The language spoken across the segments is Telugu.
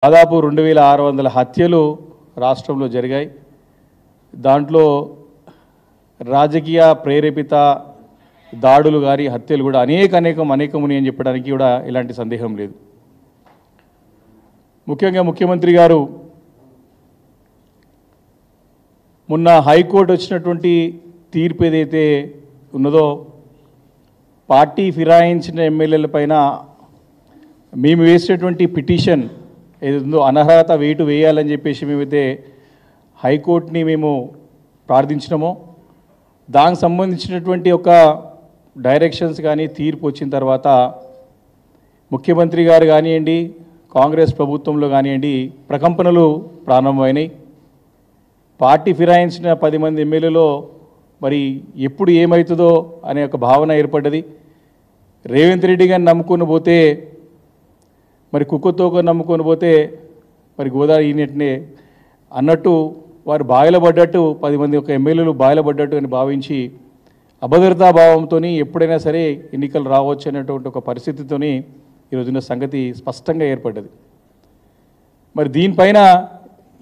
దాదాపు 2600 హత్యలు రాష్ట్రంలో జరిగాయి. దాంట్లో రాజకీయ ప్రేరేపిత దాడులు గారి హత్యలు కూడా అనేకముని అని చెప్పడానికి కూడా ఎలాంటి సందేహం లేదు. ముఖ్యంగా ముఖ్యమంత్రి గారు మొన్న హైకోర్టు వచ్చినటువంటి తీర్పు ఏదైతే ఉన్నదో పార్టీ ఫిరాయించిన ఎమ్మెల్యేల పైన మేము వేసినటువంటి పిటిషన్ ఏదో అనర్హత వేయాలని చెప్పేసి మేమైతే హైకోర్టుని మేము ప్రార్థించినామో దానికి సంబంధించినటువంటి ఒక డైరెక్షన్స్ కానీ తీర్పు వచ్చిన తర్వాత ముఖ్యమంత్రి గారు కానివ్వండి కాంగ్రెస్ ప్రభుత్వంలో కానివ్వండి ప్రకంపనలు ప్రారంభమైనాయి. పార్టీ ఫిరాయించిన 10 మంది ఎమ్మెల్యేలో మరి ఎప్పుడు ఏమవుతుందో అనే ఒక భావన ఏర్పడ్డది. రేవంత్ రెడ్డి గారిని నమ్ముకొని పోతే మరి కుక్కతోక నమ్ముకొని పోతే మరి గోదావరి ఈనెట్నే అన్నట్టు వారు బాయలబడ్డట్టు 10 మంది ఒక ఎమ్మెల్యేలు బాయలబడ్డట్టు అని భావించి అభద్రతా భావంతో ఎప్పుడైనా సరే ఎన్నికలు రావచ్చు అనేటువంటి ఒక పరిస్థితితోని ఈరోజున్న సంగతి స్పష్టంగా ఏర్పడ్డది. మరి దీనిపైన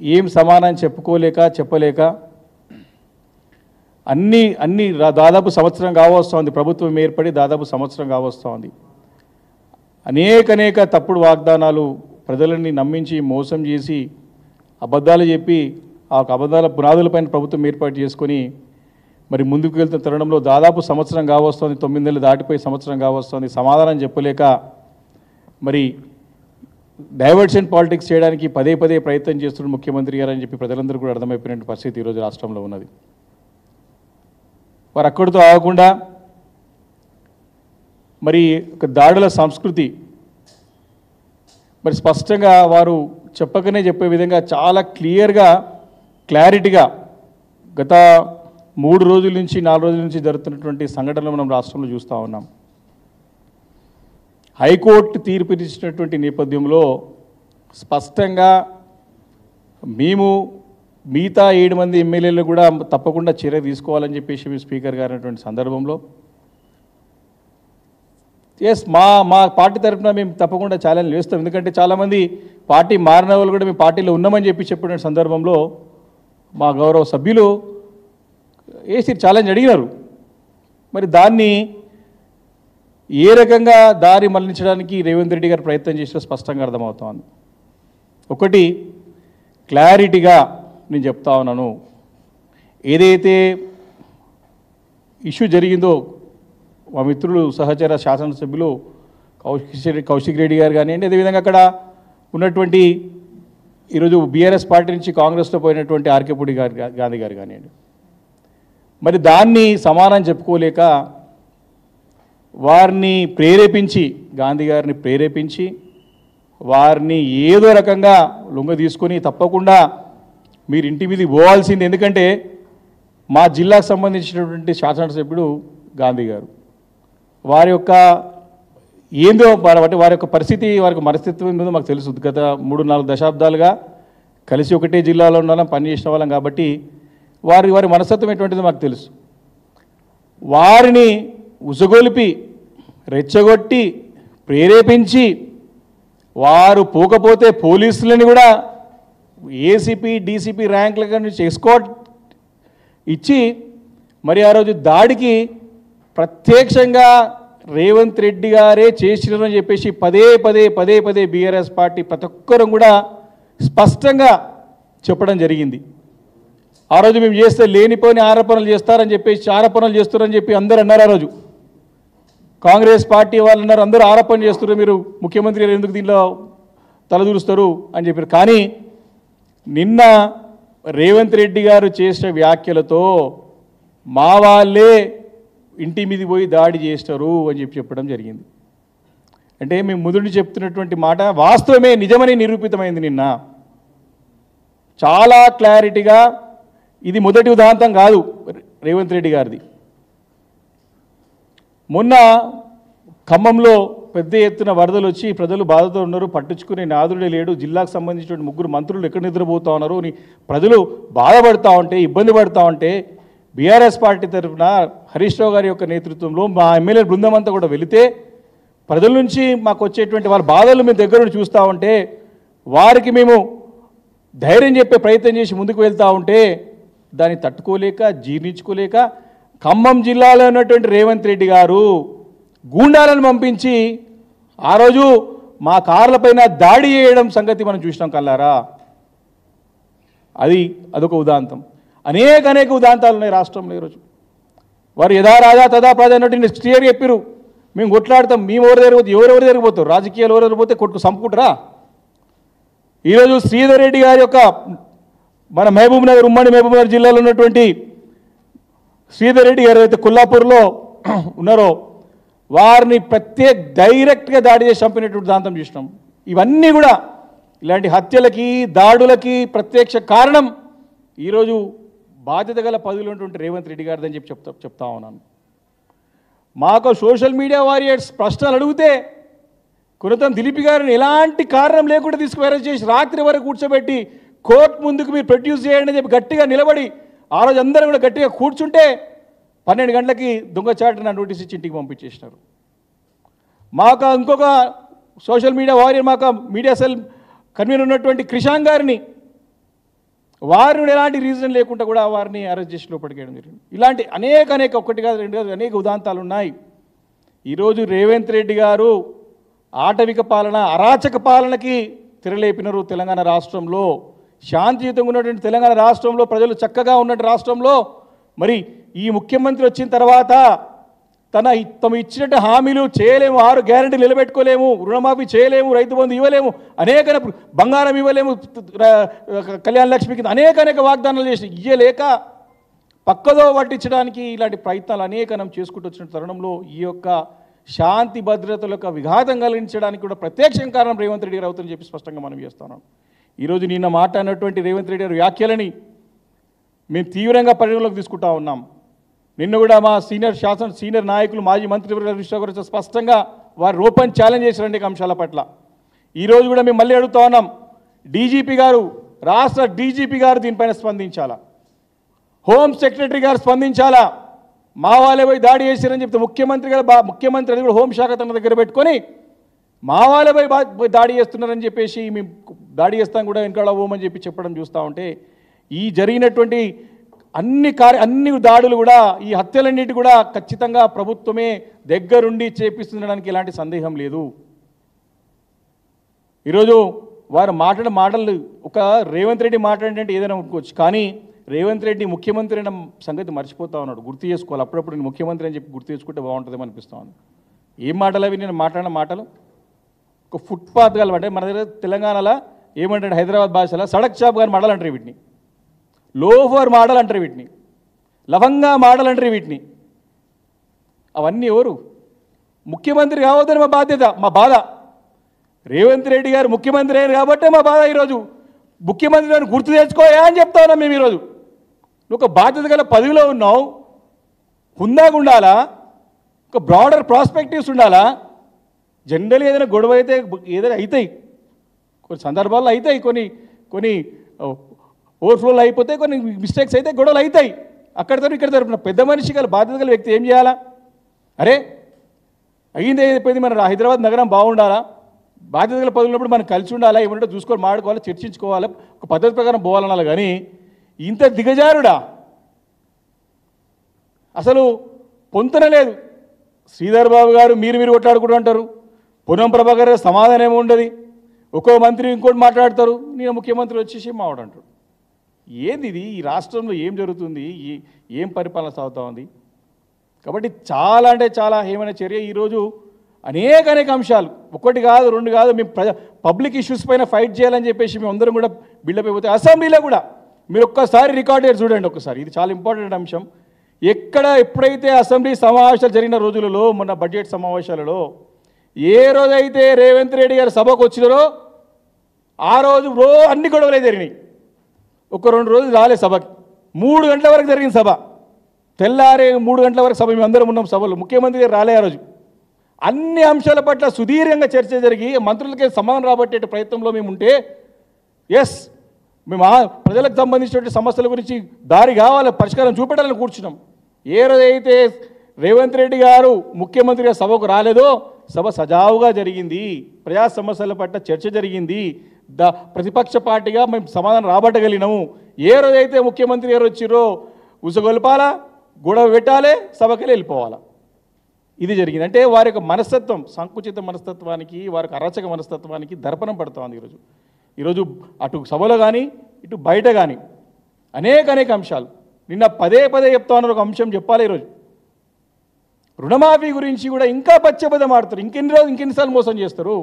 ఏం సమాధానం చెప్పలేక అన్ని దాదాపు సంవత్సరం కావస్తుంది, ప్రభుత్వం ఏర్పడి దాదాపు సంవత్సరం కావస్తుంది. అనేక తప్పుడు వాగ్దానాలు ప్రజలని నమ్మించి మోసం చేసి అబద్ధాలు చెప్పి ఆ అబద్ధాల పునాదులపైన ప్రభుత్వం ఏర్పాటు చేసుకొని మరి ముందుకు వెళ్తున్న తరుణంలో దాదాపు సంవత్సరం కావస్తుంది, 9 నెలలు దాటిపోయి సంవత్సరం కావస్తుంది. సమాధానం చెప్పలేక మరి డైవర్షన్ పాలిటిక్స్ చేయడానికి పదే ప్రయత్నం చేస్తున్న ముఖ్యమంత్రి గారు అని చెప్పి ప్రజలందరూ కూడా అర్థమైపోయిన పరిస్థితి ఈరోజు రాష్ట్రంలో ఉన్నది. వారు అక్కడితో ఆగకుండా మరి ఒక దాడుల సంస్కృతి మరి స్పష్టంగా వారు చెప్పకనే చెప్పే విధంగా చాలా క్లారిటీగా గత 3 రోజుల నుంచి 4 రోజుల నుంచి జరుగుతున్నటువంటి సంఘటనలు మనం రాష్ట్రంలో చూస్తూ ఉన్నాం. హైకోర్టు తీర్పు ఇచ్చినటువంటి నేపథ్యంలో స్పష్టంగా మేము మిగతా 7 మంది ఎమ్మెల్యేలు కూడా తప్పకుండా చర్య తీసుకోవాలని చెప్పేసి స్పీకర్ గారు అన్నటువంటి సందర్భంలో మా పార్టీ తరఫున మేము తప్పకుండా ఛాలెంజ్ వేస్తాం. ఎందుకంటే చాలామంది పార్టీ మారిన వాళ్ళు కూడా మేము పార్టీలో ఉన్నామని చెప్పిన సందర్భంలో మా గౌరవ సభ్యులు వేసి ఛాలెంజ్ అడిగినారు. మరి దాన్ని ఏ రకంగా దారి మళ్లించడానికి రేవంత్ రెడ్డి గారు ప్రయత్నం చేసినా స్పష్టంగా అర్థమవుతోంది. ఒకటి క్లారిటీగా నేను చెప్తా ఉన్నాను, ఏదైతే ఇష్యూ జరిగిందో మా మిత్రులు సహచర శాసనసభ్యులు కౌశిక్ రెడ్డి గారు కానివ్వండి, అదేవిధంగా అక్కడ ఉన్నటువంటి ఈరోజు బీఆర్ఎస్ పార్టీ నుంచి కాంగ్రెస్లో పోయినటువంటి ఆర్కేపూడి గాంధీ గారు కానివ్వండి, మరి దాన్ని సమాధానం చెప్పుకోలేక వారిని ప్రేరేపించి గాంధీ గారిని ప్రేరేపించి వారిని ఏదో రకంగా లొంగ తీసుకొని తప్పకుండా మీరు ఇంటి మీదకి పోవాల్సింది, ఎందుకంటే మా జిల్లాకు సంబంధించినటువంటి శాసనసభ్యుడు గాంధీ గారు వారి యొక్క ఏందో వారి యొక్క పరిస్థితి వారికి మనస్తత్వం ఏందో మాకు తెలుసు. గత 3-4 దశాబ్దాలుగా కలిసి ఒకటే జిల్లాలో ఉన్న వాళ్ళం, పనిచేసిన వాళ్ళం కాబట్టి వారి మనస్తత్వం ఎటువంటిదో మాకు తెలుసు. వారిని ఉసగొలిపి రెచ్చగొట్టి ప్రేరేపించి వారు పోకపోతే పోలీసులని కూడా ఏసీపీ డీసీపీ ర్యాంకుల నుంచి ఎస్కార్ట్ ఇచ్చి మరి ఆ రోజు దాడికి ప్రత్యక్షంగా రేవంత్ రెడ్డి గారే చేసినారని చెప్పేసి పదే బీఆర్ఎస్ పార్టీ ప్రతి ఒక్కరూ కూడా స్పష్టంగా చెప్పడం జరిగింది. ఆ రోజు మేము చేస్తే లేనిపోని ఆరోపణలు చేస్తారని చెప్పేసి ఆరోపణలు చేస్తారని చెప్పి అందరూ అన్నారు. ఆ రోజు కాంగ్రెస్ పార్టీ వాళ్ళు అన్నారు, అందరూ ఆరోపణ చేస్తున్నారు, మీరు ముఖ్యమంత్రి గారు ఎందుకు దీనిలో తలదూరుస్తారు అని చెప్పారు. కానీ నిన్న రేవంత్ రెడ్డి గారు చేసిన వ్యాఖ్యలతో మా వాళ్ళే ఇంటి మీద పోయి దాడి చేస్తారు అని చెప్పడం జరిగింది. అంటే మేము ముందు చెప్తున్నటువంటి మాట వాస్తవమే, నిజమని నిరూపితమైంది. నిన్న చాలా క్లారిటీగా ఇది మొదటి ఉదాంతం కాదు రేవంత్ రెడ్డి గారిది. మొన్న ఖమ్మంలో పెద్ద ఎత్తున వరదలు వచ్చి ప్రజలు బాధతో ఉన్నారు, పట్టించుకునే నాదుడే లేడు, జిల్లాకు సంబంధించిన 3 మంత్రులు ఎక్కడ నిద్రపోతూ ఉన్నారు అని ప్రజలు బాధపడతా ఉంటే ఇబ్బంది పడుతూ ఉంటే బీఆర్ఎస్ పార్టీ తరఫున హరీష్ రావు గారి యొక్క నేతృత్వంలో మా ఎమ్మెల్యే బృందం అంతా కూడా వెళితే ప్రజల నుంచి మాకు వచ్చేటువంటి వాళ్ళ బాధలు మేము దగ్గర నుండి చూస్తూ ఉంటే వారికి మేము ధైర్యం చెప్పే ప్రయత్నం చేసి ముందుకు వెళ్తూ ఉంటే దాన్ని తట్టుకోలేక జీర్ణించుకోలేక ఖమ్మం జిల్లాలో ఉన్నటువంటి రేవంత్ రెడ్డి గారు గూండాలను పంపించి ఆ రోజు మా కార్లపైన దాడి చేయడం సంగతి మనం చూసినాం కల్లారా. అదొక ఉదాంతం. అనేక ఉదాంతాలు ఉన్నాయి రాష్ట్రంలో ఈరోజు. వారు యథా రాజా తదా ప్రజా అన్నట్టు క్లియర్ చెప్పారు, మేము కొట్లాడతాం, మేము ఎవరెవరు జరిగిపోతారు, రాజకీయాలు ఎవరెవరు పోతే కొట్టుకు సంపుకుంటారా. ఈరోజు శ్రీధర్ రెడ్డి గారి యొక్క మన ఉమ్మడి మహబూబ్ నగర్ జిల్లాలో ఉన్నటువంటి శ్రీధర్ రెడ్డి గారు అయితే కొల్లాపూర్లో ఉన్నారో వారిని డైరెక్ట్గా దాడి చేసి చంపినటువంటి దాంతం చూసినాం. ఇవన్నీ కూడా ఇలాంటి హత్యలకి దాడులకి ప్రత్యక్ష కారణం ఈరోజు బాధ్యత గల పదవిలో ఉన్నటువంటి రేవంత్ రెడ్డి గారిదని చెప్పి చెప్తా ఉన్నాను. మాకు సోషల్ మీడియా వారియర్స్ ప్రశ్నలు అడిగితే కురతం దిలీప్ గారిని ఎలాంటి కారణం లేకుండా అరెస్ట్ చేసి రాత్రి వరకు కూర్చోబెట్టి కోర్టు ముందుకు మీరు ప్రొడ్యూస్ చేయండి అని చెప్పి గట్టిగా నిలబడి ఆ రోజు అందరూ కూడా గట్టిగా కూర్చుంటే 12 గంటలకి దొంగచాటున నోటీస్ ఇచ్చి ఇంటికి పంపించేసినారు. మాకు ఇంకొక సోషల్ మీడియా వారియర్ మాకు మీడియా సెల్ కన్వీనర్ ఉన్నటువంటి క్రిషాంక్ గారిని వారిని ఎలాంటి రీజన్ లేకుండా కూడా వారిని అరెస్ట్ చేసి లోపలికేయడం జరిగింది. ఇలాంటి అనేక ఒకటి కాదు రెండు కాదు అనేక ఉదాంతాలు ఉన్నాయి. ఈరోజు రేవంత్ రెడ్డి గారు ఆటవిక పాలన అరాచక పాలనకి తెరలేపినారు. తెలంగాణ రాష్ట్రంలో శాంతియుతంగా ఉన్నటువంటి తెలంగాణ రాష్ట్రంలో ప్రజలు చక్కగా ఉన్నటువంటి రాష్ట్రంలో మరి ఈ ముఖ్యమంత్రి వచ్చిన తర్వాత తమ ఇచ్చినట్టు హామీలు చేయలేము, 6 గ్యారెంటీలు నిలబెట్టుకోలేము, రుణమాఫీ చేయలేము, రైతు బంధు ఇవ్వలేము, అనేక బంగారం ఇవ్వలేము, కళ్యాణ లక్ష్మి కింద అనేక వాగ్దానాలు చేసి ఇయ్యలేక పక్కదో పట్టించడానికి ఇలాంటి ప్రయత్నాలు అనేకనం చేసుకుంటూ వచ్చిన తరుణంలో ఈ యొక్క శాంతి భద్రతలకు విఘాతం కలిగించడానికి కూడా ప్రత్యక్షం కారణం రేవంత్ రెడ్డి గారు అవుతుందని చెప్పి స్పష్టంగా మనం చేస్తున్నాం. ఈరోజు నిన్న మాట్లాడినటువంటి రేవంత్ రెడ్డి గారి వ్యాఖ్యలని మేము తీవ్రంగా పరిగణలోకి తీసుకుంటా ఉన్నాం. నిన్న కూడా మా సీనియర్ నాయకులు మాజీ మంత్రి స్పష్టంగా వారు ఓపెన్ ఛాలెంజ్ చేశారండి అంశాల పట్ల. ఈరోజు కూడా మేము మళ్ళీ అడుగుతా ఉన్నాం, డీజీపీ గారు రాష్ట్ర డీజీపీ గారు దీనిపైన స్పందించాలా, హోమ్ సెక్రటరీ గారు స్పందించాలా. మా వాళ్ళే పోయి దాడి చేశారని చెప్తే ముఖ్యమంత్రి అది కూడా హోంశాఖ తన దగ్గర పెట్టుకొని మా వాళ్ళే పోయి దాడి చేస్తున్నారని చెప్పేసి మేము దాడి చేస్తాం కూడా వెనకాల పోమని చెప్పడం చూస్తూ ఉంటే ఈ జరిగినటువంటి అన్ని దాడులు కూడా ఈ హత్యలన్నిటి కూడా ఖచ్చితంగా ప్రభుత్వమే దగ్గరుండి చేపిస్తుండడానికి ఎలాంటి సందేహం లేదు. ఈరోజు వారు మాటలు ఒక రేవంత్ రెడ్డి మాట్లాడినట్టు ఏదైనా అనుకోవచ్చు, కానీ రేవంత్ రెడ్డి ముఖ్యమంత్రి అయిన సంగతి మర్చిపోతా ఉన్నాడు. గుర్తు చేసుకోవాలి, అప్పుడప్పుడు నేను ముఖ్యమంత్రి అని చెప్పి గుర్తు చేసుకుంటే బాగుంటుందేమో అనిపిస్తూ ఉంది. ఏం మాటలు అవి నేను మాట్లాడిన మాటలు? ఒక ఫుట్పాత్ గల అంటే మన దగ్గర తెలంగాణలో ఏమంటాడు హైదరాబాద్ భాషలో సడక్ షాప్ గారి మాటలు అంటారు వీటిని, లోఫర్ మాటలు అంటారు వీటిని, లవంగా మాటలు అంటారు వీటిని. అవన్నీ ఎవరు? ముఖ్యమంత్రి కావద్దని మా బాధ్యత, మా బాధ. రేవంత్ రెడ్డి గారు ముఖ్యమంత్రి అయ్యారు కాబట్టే మా బాధ. ఈరోజు ముఖ్యమంత్రి గారిని గుర్తు తెచ్చుకోయా అని చెప్తా ఉన్నాం మేము. ఈరోజు నువ్వు ఒక బాధ్యత గల పదవిలో ఉన్నావు, హుందాగా ఉండాలా, ఒక బ్రాడర్ ప్రాస్పెక్టివ్స్ ఉండాలా. జనరల్గా ఏదైనా గొడవ అయితే ఏదైనా అవుతాయి, కొన్ని సందర్భాల్లో అవుతాయి, కొన్ని ఓవర్ఫ్లోలు అయిపోతే కొన్ని మిస్టేక్స్ అయితే గొడవలు అవుతాయి. అక్కడితో ఇక్కడ తరపున పెద్ద మనిషి గల బాధ్యత గల వ్యక్తి ఏం చేయాలా? అరే అయ్యింది అయిపోయింది, మన హైదరాబాద్ నగరం బాగుండాలా, బాధ్యత గల పదవులు ఉన్నప్పుడు మనం కలిసి ఉండాలా, ఏమంటే చూసుకొని మాడుకోవాలి, చర్చించుకోవాలి, ఒక పద్ధతి ప్రకారం పోవాలనాలి. కానీ ఇంత దిగజారుడా అసలు పొంతన లేదు. శ్రీధర్ బాబు గారు మీరు కొట్లాడుకుంటూ అంటారు, పొన్నం ప్రభాకర్ సమాధానం ఏమో ఉండదు, ఒక్కో మంత్రి ఇంకోటి మాట్లాడతారు, నేను ముఖ్యమంత్రి వచ్చేసి మావాడంటాడు. ఏంది ఇది? ఈ రాష్ట్రంలో ఏం జరుగుతుంది? ఏం పరిపాలన సాగుతూ ఉంది? కాబట్టి చాలా అంటే చాలా హేమైన చర్య. ఈరోజు అనేక అంశాలు, ఒకటి కాదు రెండు కాదు, మేము పబ్లిక్ ఇష్యూస్ పైన ఫైట్ చేయాలని చెప్పేసి మేము అందరం కూడా బిల్డప్ అయిపోతే అసెంబ్లీలో కూడా మీరు ఒక్కసారి రికార్డ్ చూడండి ఒక్కసారి. ఇది చాలా ఇంపార్టెంట్ అంశం. ఎప్పుడైతే అసెంబ్లీ సమావేశాలు జరిగిన రోజులలో, మొన్న బడ్జెట్ సమావేశాలలో ఏ రోజైతే రేవంత్ రెడ్డి గారు సభకు వచ్చినారో ఆ రోజు అన్ని గొడవలే జరిగినాయి. ఒక 2 రోజులు రాలే సభకి, 3 గంటల వరకు జరిగిన సభ. తెల్లారే 3 గంటల వరకు సభ మేము అందరం ఉన్నాం సభలో. ముఖ్యమంత్రి గారు రాలే ఆ రోజు. అన్ని అంశాల పట్ల సుదీర్ఘంగా చర్చ జరిగి మంత్రులకే సమానం రాబట్టే ప్రయత్నంలో మేము ఉంటే, ఎస్ మేము ప్రజలకు సంబంధించినటువంటి సమస్యల గురించి దారి కావాలి, పరిష్కారం చూపెట్టాలని కూర్చున్నాం. ఏ రోజైతే రేవంత్ రెడ్డి గారు ముఖ్యమంత్రిగా సభకు రాలేదో సభ సజావుగా జరిగింది, ప్రజా సమస్యల పట్ల చర్చ జరిగింది, ప్రతిపక్ష పార్టీగా మేము సమాధానం రాబట్టగలిగినాము. ఏ రోజైతే ముఖ్యమంత్రి గారు వచ్చిరో ఉసగొల్పాలా, గొడవ పెట్టాలి, సభకెళ్ళి వెళ్ళిపోవాలా. ఇది జరిగింది. అంటే వారి యొక్క మనస్తత్వం, సంకుచిత మనస్తత్వానికి, వారికి అరాచక మనస్తత్వానికి దర్పణం పడుతోంది ఈరోజు అటు సభలో కానీ ఇటు బయట కానీ అనేక అంశాలు. నిన్న పదే చెప్తా ఉన్నారు, ఒక అంశం చెప్పాలి ఈరోజు. రుణమాఫీ గురించి కూడా ఇంకా పచ్చబద్ధం ఆడుతారు. ఇంకెన్నిసార్లు మోసం చేస్తారు.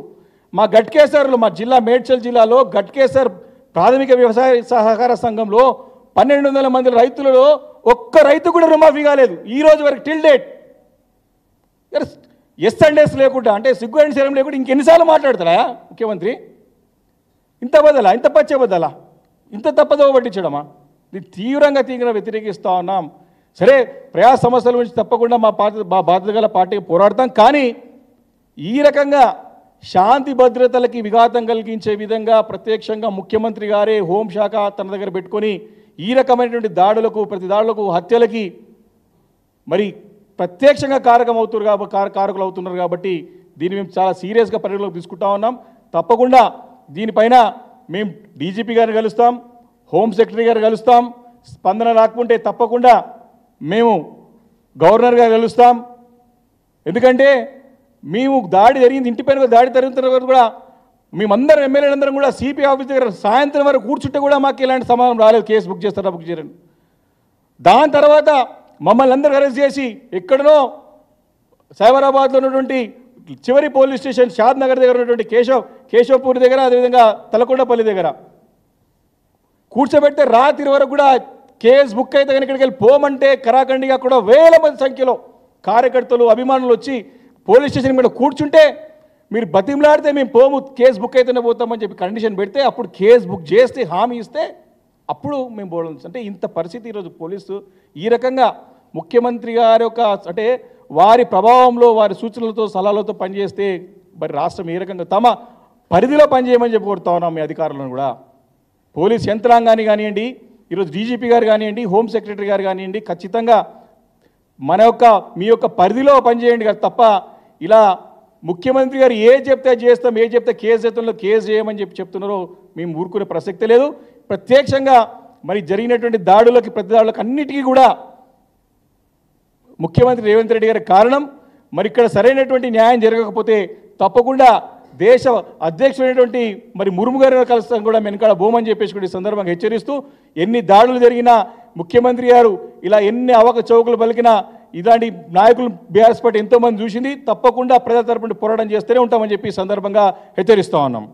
మా గట్కేసర్లో, మా జిల్లా మేడ్చల్ జిల్లాలో గట్కేసర్ ప్రాథమిక వ్యవసాయ సహకార సంఘంలో 1200 మంది రైతులలో ఒక్క రైతు కూడా రుణమాఫీ కాలేదు ఈ రోజు వరకు, till date. S and S లేకుండా, అంటే సిగ్గు అండ్ శరం లేకుండా ఇంకెన్నిసార్లు మాట్లాడతారా ముఖ్యమంత్రి? ఇంత బదలా, ఇంత పచ్చబద్దలా, ఇంత తప్పదవ పట్టించడమా? ఇది తీవ్రంగా వ్యతిరేకిస్తూ ఉన్నాం. సరే, ప్రజా సమస్యల గురించి తప్పకుండా మా బాధ్యత గల పార్టీకి పోరాడతాం. కానీ ఈ రకంగా శాంతి భద్రతలకి విఘాతం కలిగించే విధంగా ప్రత్యక్షంగా ముఖ్యమంత్రి గారే హోంశాఖ తన దగ్గర పెట్టుకొని ఈ రకమైనటువంటి దాడులకు, ప్రతి దాడులకు, హత్యలకి మరి ప్రత్యక్షంగా కారకులు అవుతున్నారు. కాబట్టి దీన్ని మేము చాలా సీరియస్గా పరిగణలోకి తీసుకుంటా ఉన్నాం. తప్పకుండా దీనిపైన మేము డీజీపీ గారిని కలుస్తాం, హోమ్ సెక్రటరీ గారు కలుస్తాం. స్పందన రాకుంటే తప్పకుండా మేము గవర్నర్ గారు కలుస్తాం. ఎందుకంటే మేము దాడి జరిగింది, ఇంటిపైన దాడి జరిగిన తర్వాత కూడా మేమందరం ఎమ్మెల్యేలందరం కూడా సిపి ఆఫీస్ దగ్గర సాయంత్రం వరకు కూర్చుంటే కూడా మాకు ఇలాంటి సమాధానం రాలేదు. కేసు బుక్ చేస్తారా, బుక్ చేయరని. దాని తర్వాత మమ్మల్ని అందరూ అరెస్ట్ చేసి ఎక్కడనో సైబరాబాద్లో ఉన్నటువంటి చివరి పోలీస్ స్టేషన్ షాద్ నగర్ దగ్గర ఉన్నటువంటి కేశవపూర్ దగ్గర, అదేవిధంగా తలకొండపల్లి దగ్గర కూర్చోబెడితే రాత్రి వరకు కూడా కేసు బుక్ అయితే కానీ ఇక్కడికి వెళ్ళి పోమంటే కరాఖండిగా కూడా వేల మంది సంఖ్యలో కార్యకర్తలు, అభిమానులు వచ్చి పోలీస్ స్టేషన్ మీద కూర్చుంటే మీరు బతిమలాడితే మేము పోము, కేసు బుక్ అయితేనే పోతామని చెప్పి కండిషన్ పెడితే అప్పుడు కేసు బుక్ చేస్తే హామీ ఇస్తే అప్పుడు మేము పోవడం. అంటే ఇంత పరిస్థితి ఈరోజు పోలీసు ఈ రకంగా ముఖ్యమంత్రి గారి యొక్క, అంటే వారి ప్రభావంలో, వారి సూచనలతో, సలహాలతో పనిచేస్తే మరి రాష్ట్రం ఏ రకంగా తమ పరిధిలో పనిచేయమని చెప్పి కోరుతా ఉన్నాం మీ అధికారులను కూడా. పోలీస్ యంత్రాంగాన్ని కానివ్వండి, ఈరోజు డీజీపీ గారు కానివ్వండి, హోమ్ సెక్రటరీ గారు కానివ్వండి, ఖచ్చితంగా మీ యొక్క పరిధిలో పనిచేయండి కదా తప్ప ఇలా ముఖ్యమంత్రి గారు ఏ చెప్తే చేస్తాం, ఏ చెప్తే కేసు చేతంలో కేసు చేయమని చెప్తున్నారో మేము ఊరుకునే ప్రసక్తే లేదు. ప్రత్యక్షంగా మరి జరిగినటువంటి దాడులకి, ప్రతి దాడులకు అన్నిటికీ కూడా ముఖ్యమంత్రి రేవంత్ రెడ్డి గారి కారణం. మరి ఇక్కడ సరైనటువంటి న్యాయం జరగకపోతే తప్పకుండా దేశ అధ్యక్షుడైనటువంటి మరి ముర్ము గారిని కలుస్తాం కూడా వెనకాల బోమని చెప్పేసి కూడా ఈ సందర్భంగా హెచ్చరిస్తూ, ఎన్ని దాడులు జరిగినా ముఖ్యమంత్రి గారు ఇలా ఎన్ని అవకచౌకలు పలికినా ఇలాంటి నాయకులు బీఆర్ఎస్ పార్టీ ఎంతోమంది చూసింది. తప్పకుండా ప్రజల తరపున పోరాటం చేస్తూనే ఉంటామని చెప్పి ఈ సందర్భంగా హెచ్చరిస్తూ ఉన్నాం.